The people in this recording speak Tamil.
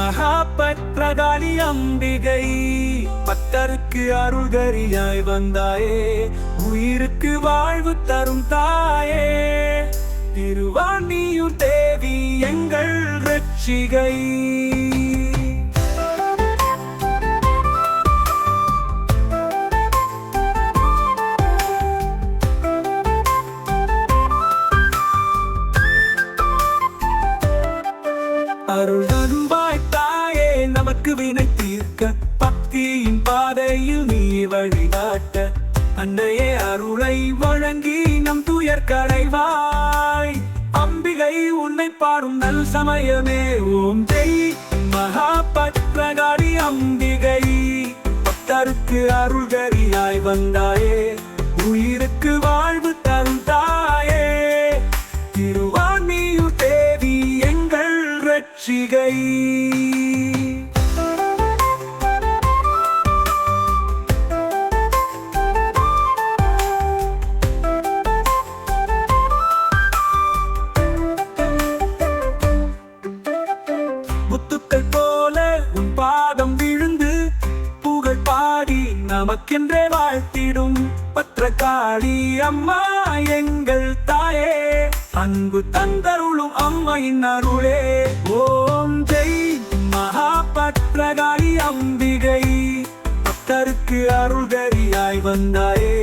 மகாபத்ரகாளி அம்பிகை, பக்தருக்கு அருள்கரியாய் வந்தாயே, உயிருக்கு வாழ்வு தரும் தாயே. திருவாணியூர் தேவி எங்கள் ரட்சிகை. அருள் தருவாய் தாயே, நமக்கு வினை தீர்க்க, பக்தியின் பாதையில் நீ வழிகாட்ட, அன்னையே அருளை வழங்கி நம் துயர் களைவாய். அம்பிகை உன்னை பாடும் நல் சமயமே, ஓம் ஜெய் மகாபத்ரகாளி அம்பிகை. பக்தருக்கு அருள்கரியாய் வந்தாயே, உயிருக்கு வாழ்வு தரும் தாயே. திருவாணியூர் தேவி எங்கள் ரட்சிகை. முத்துக்கள் போல உன் பாதம் விழுந்து புகழ் பாடி நமக்கென்றே வாழ்த்திடும் பத்ரகாளி அம்மா எங்கள் தாயே. அன்பு தந்தருளும் அம்மையின் அருளே, ஓம் ஜெய் மகாபத்ரகாளி அம்பிகை. பக்தருக்கு அருள்கரியாய் வந்தாயே,